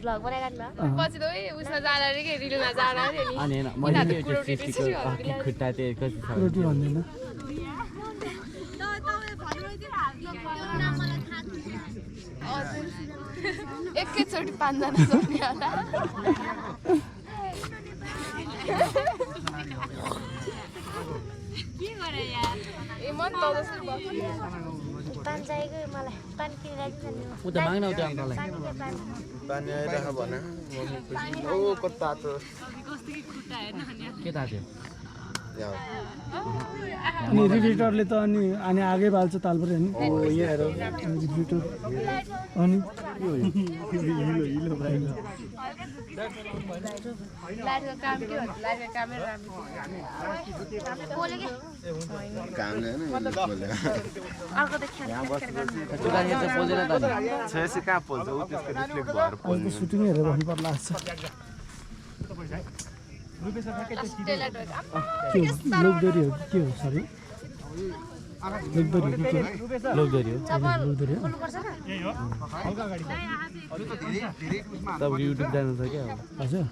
blog बनाइराख्नु पछि त उसमा जाँदा रे के रिलमा जाँदा रे नि अनि हैन मैले त्यो सृष्टिको खुट्टा त्यो कति छ रोटी भन्दैन एकैचोटि 5 जना सक्ने होला के गरे यार ए मन त जस्तो पान चाहिएको मलाई पान किनिराख्नु नि उ त माग्न उता अङ्कललाई पानी आइराख भने ओ कता त कस्तोको खुट्टा हेर्न अनि के थाहा थियो अनि रिपिटरले त अनि आगे बाल्छ तालपुर हैन ओ यहाँ हेर रिपिटर अनि हिलो भाइ लाइटको काम के हो लाइटको कामै राम्रो बोले के कामले हैन बोले अर्को त ख्याल चुकानी चाहिँ पोल्दैन त नि छेसी कहाँ पोल्छ उ त्यसको रिफ्लेक्ट भएर अहिले त सुटिङ हेरेर भन्नु पर्ला लाग्छ लोकदोरी हो के हो सरी लोकदोरी के लोकदोरी हो लोकदोरी हो तब युट्युब च्यानल छ क्या हजुर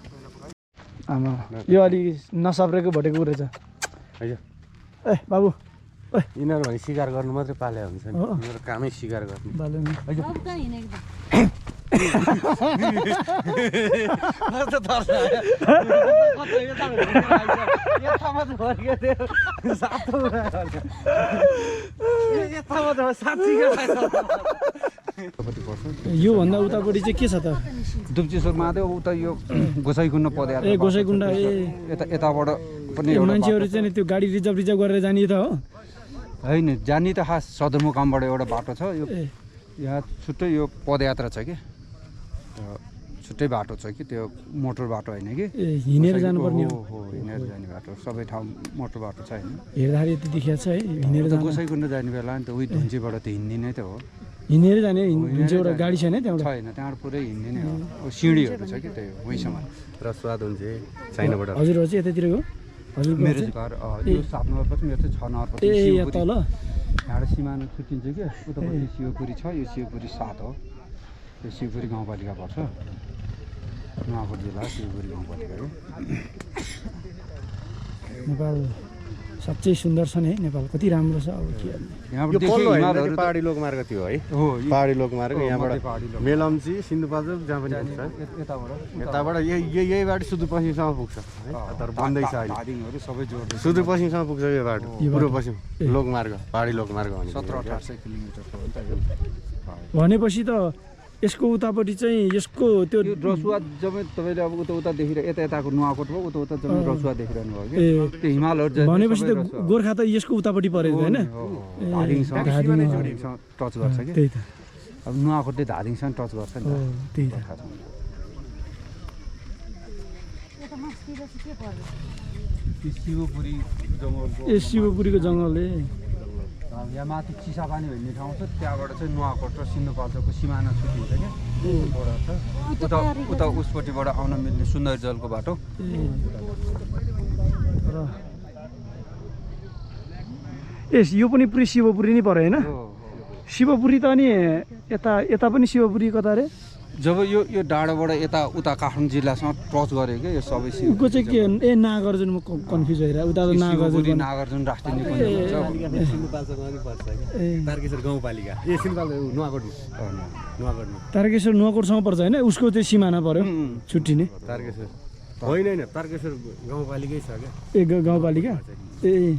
आमा यो अलि नसप्रेको भटेको रहेछ हैन ए बाबु ओइ यिनीहरु भने शिकार गर्नु मात्रै पाले हुन्छ नि मेरो कामै शिकार गर्नु बाले नि कस्तो तर्छ कस्तो यो ठाउँमा चाहिँ फर्के थियो सातो यतामा त साँच्चीकै यो भन्दा उतापट्टि चाहिँ के छ त दुप्चेश्वर महादेव उता यो गोसाइकुण्ड पदयात्रा ए गोसाइकुण्ड ए यताबाट पनि मान्छेहरु चाहिँ नि त्यो गाडी रिजर्भ गरेर जाने त हो हैन जानी त खास सदरमुकामबाट एउटा बाटो छ यो यहाँ छुट्टै यो पदयात्रा छ कि छुट्टै बाटो छ कि त्यो मोटर बाटो हैन कि हिँडेर जानुपर्ने हो हो हिँडेर जाने बाटो सबै ठाउँ मोटर बाटो छ हैन हेर्दाखेरि यति देखिया छ है हिँडेर जानु गोसाइकुण्ड जाने बेला नि त उही धुन्चीबाट त हिँड्ने नै त हो हिँडेर जाने एउटा गाडी छैन त्यहाँबाट छैन त्यहाँबाट पुरै हिँड्ने नै हो सिँढीहरू छ कि त्यही वहीँसम्म र स्वाद हुन्छ चाइनाबाट हजुर हो चाहिँ यतातिरको हजुर मेरो घर यो 7 नम्बर पछि मेरो चाहिँ 6 नम्बर पछि ए यहाँ तल यहाँबाट सिमाना छुट्टिन्छ कि उतापट्टि शिवपुरी छ यो शिवपुरी 7 हो यो शिवपुरी गाउँपालिका पर्छ नुवाकोट जिल्ला शिवपुरी गाउँपालिका हो नेपाल साँच्चै सुन्दर छ नि है नेपाल कति राम्रो छ अब के यहाँबाट यो पल्लो हैन पहाडी लोकमार्ग थियो है हो पहाडी लोकमार्ग यहाँबाट मेलम्ची सिन्धुपाल्चोक जहाँ पनि पुग्छ यताबाट यही बाटो सुदूरपश्चिमसम्म पुग्छ है तर बन्दैछ अहिले धादिङहरू सबै जोड्दै सुदूरपश्चिमसम्म पुग्छ यो बाटो पूर्व पश्चिम लोकमार्ग पहाडी लोकमार्ग भने 17-18 किलोमिटरको हो नि त यो भनेपछि त यसको उतापट्टि चाहिँ यसको त्यो रसुवा जब तपाईले अब उता देखिरा यताको नुवाकोट भयो उता जब रसुवा देखिरहनु भयो कि त्यो हिमालहरु भनेपछि त गोर्खा त यसको उतापट्टि परेको हैन धादिङसँग टच गर्छ कि त्यही त अब नुवाकोटले धादिङसँग टच गर्छ नि त्यही त शिवपुरी जङ्गलको ए शिवपुरीको जङ्गलले यहाँ माथि चिसापानी भन्ने ठाउँ छ त्यहाँबाट चाहिँ नुवाकोट र सिन्धुपाल्चोकको सिमाना छुट्टिन्छ क्या बोर्डर छ उता उता उसपट्टिबाट आउन मिल्ने सुन्दर जलको बाटो ए यो पनि पुरै शिवपुरी नै पर्यो हैन शिवपुरी त अनि यता पनि शिवपुरी कता रे जब यो डाँडाबाट यता उता काठमाडौँ जिल्लासँग टच गर्यो क्या यो सबै को चाहिँ के ए नागार्जुन म कन्फ्युज भइरहेको उता त नागार्जुन राष्ट्रिय निकुञ्ज सिन्धुपाल्चोकमा पनि पर्छ तारकेश्वर गाउँपालिका ए सिन्धुपाल्चोक नुवाकोट तारकेश्वर नुवाकोटसँग पर्छ हैन उसको चाहिँ सिमाना पर्यो छुट्टिने तारकेश्वर होइन तारकेश्वर गाउँपालिकै छ क्या ए गाउँपालिका ए